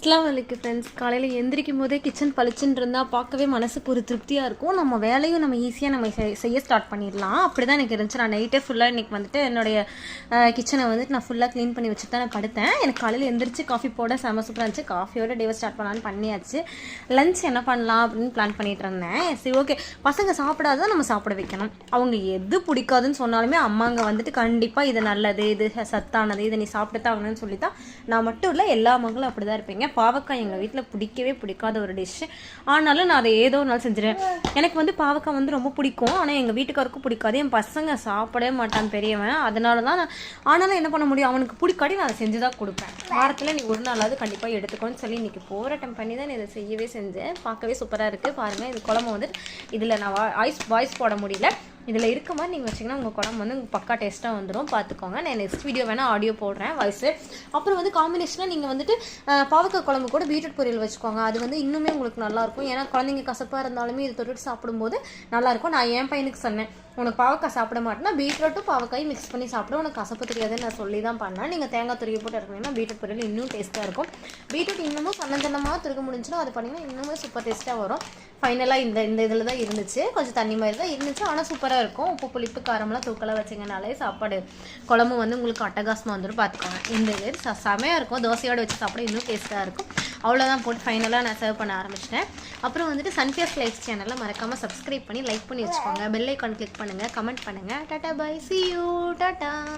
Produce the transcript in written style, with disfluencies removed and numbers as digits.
அஸ்லாம் வலைக்கும் ஃப்ரெண்ட்ஸ். காலையில் எந்திரிக்கும் போதே கிச்சன் பளிச்சுன்னு இருந்தால் பார்க்கவே மனசுக்கு ஒரு திருப்தியாக இருக்கும். நம்ம வேலையும் நம்ம ஈஸியாக நம்ம செய்ய ஸ்டார்ட் பண்ணிடலாம். அப்படி தான் எனக்கு இருந்துச்சு. நான் நைட்டே ஃபுல்லாக இன்றைக்கி வந்துட்டு என்னுடைய கிச்சனை வந்துட்டு நான் ஃபுல்லாக க்ளீன் பண்ணி வச்சுட்டு தான் நான் படுத்தேன். எனக்கு காலையில் எந்திரிச்சு காஃபி போட செம சூப்பராக இருந்துச்சு. காஃபியோட டேவை ஸ்டார்ட் பண்ணலான்னு பண்ணியாச்சு. லஞ்ச் என்ன பண்ணலாம் அப்படின்னு பிளான் பண்ணிட்டு இருந்தேன். சரி, ஓகே, பசங்க சாப்பிடாதான் நம்ம சாப்பிட வைக்கணும். அவங்க எது பிடிக்காதுன்னு சொன்னாலுமே அம்மாங்க வந்துட்டு கண்டிப்பாக இது நல்லது, இது சத்தானது, இதை நீ சாப்பிட்டு தான் ஆகணும்னு சொல்லி தான். நான் மட்டும் இல்லை, எல்லா மகளும் அப்படி தான் இருப்பீங்க. பாவக்காய் எங்கள் வீட்டில் பிடிக்கவே பிடிக்காத ஒரு டிஷ்ஷு. ஆனாலும் நான் அதை ஏதோ ஒரு நாள் செஞ்சிடுவேன். எனக்கு வந்து பாவக்காய் வந்து ரொம்ப பிடிக்கும். ஆனால் எங்கள் வீட்டுக்காருக்கும் பிடிக்காது. என் பசங்க சாப்பிடவே மாட்டான் பெரியவன். அதனால தான் நான், ஆனாலும் என்ன பண்ண முடியும், அவனுக்கு பிடிக்காடி நான் அதை செஞ்சு தான் கொடுப்பேன். வாரத்தில் நீ ஒரு நாளாவது கண்டிப்பாக எடுத்துக்கோன்னு சொல்லி இன்றைக்கி போராட்டம் பண்ணி தான் இதை செய்யவே செஞ்சேன். பார்க்கவே சூப்பராக இருக்குது. பாருங்கள், இது குழம்பு வந்து இதில் நான் வாய்ஸ் போட முடியல. இதில் இருக்க மாதிரி நீங்கள் வச்சிங்கன்னா உங்கள் குழம்பு வந்து உங்கள் பக்கா டேஸ்ட்டாக வந்துடும். பார்த்துக்கோங்க. நான் நெக்ஸ்ட் வீடியோ வேணால் ஆடியோ போடுறேன் வாய்ஸு. அப்புறம் வந்து காம்பினேஷனாக நீங்கள் வந்துட்டு பாவக்காய் குழம்பு கூட பீட்ரூட் பொரியல் வச்சுக்கோங்க. அது வந்து இன்னுமே உங்களுக்கு நல்லாயிருக்கும். ஏன்னா குழந்தைங்க கசப்பாக இருந்தாலுமே இது தொட்டுட்டு சாப்பிடும்போது நல்லாயிருக்கும். நான் என் பையனுக்கு சொன்னேன், உனக்கு பாவக்காய் சாப்பிட மாட்டேன்னா பீட்ரூட்டும் பாவக்காயும் மிக்ஸ் பண்ணி சாப்பிட, உனக்கு கசப்பு தெரியாதுன்னு நான் சொல்லி தான் பண்ணேன். நீங்கள் தேங்காய் துருவி போட்டு இறக்குனீங்கன்னா பீட்ரூட் பொரியல் இன்னும் டேஸ்ட்டாக இருக்கும். பீட்ரூட் இன்னமும் சன்னமாக துருக்க முடிஞ்சுன்னா அது பண்ணிங்கன்னா இன்னுமே சூப்பர் டேஸ்ட்டாக வரும். ஃபைனலாக இந்த இதில் தான் இருந்துச்சு. கொஞ்சம் தண்ணி மாதிரி தான் இருந்துச்சு, ஆனால் சூப்பராக இருக்கும். உப்பு புளிப்பு காரம்லாம் தூக்கலாக வச்சிங்கனாலே சாப்பாடு குழம்பு வந்து உங்களுக்கு அட்டகாசமாக வந்துடும். பார்த்துக்கோங்க. இந்த இது செமையாக இருக்கும். தோசையோடு வச்சு சாப்பிட இன்னும் டேஸ்ட்டாக இருக்கும். அவ்வளோதான் போட்டு ஃபைனலாக நான் சர்வ் பண்ண ஆரம்பிச்சிட்டேன். அப்புறம் வந்துட்டு சன்ஃபியர்ஸ் லைஃப் சேனலில் மறக்காமல் சப்ஸ்கிரைப் பண்ணி லைக் பண்ணி வச்சுக்கோங்க. பெல் ஐக்கான் கிளிக் பண்ணுங்கள், கமெண்ட் பண்ணுங்கள். Tata, bye, see you, tata.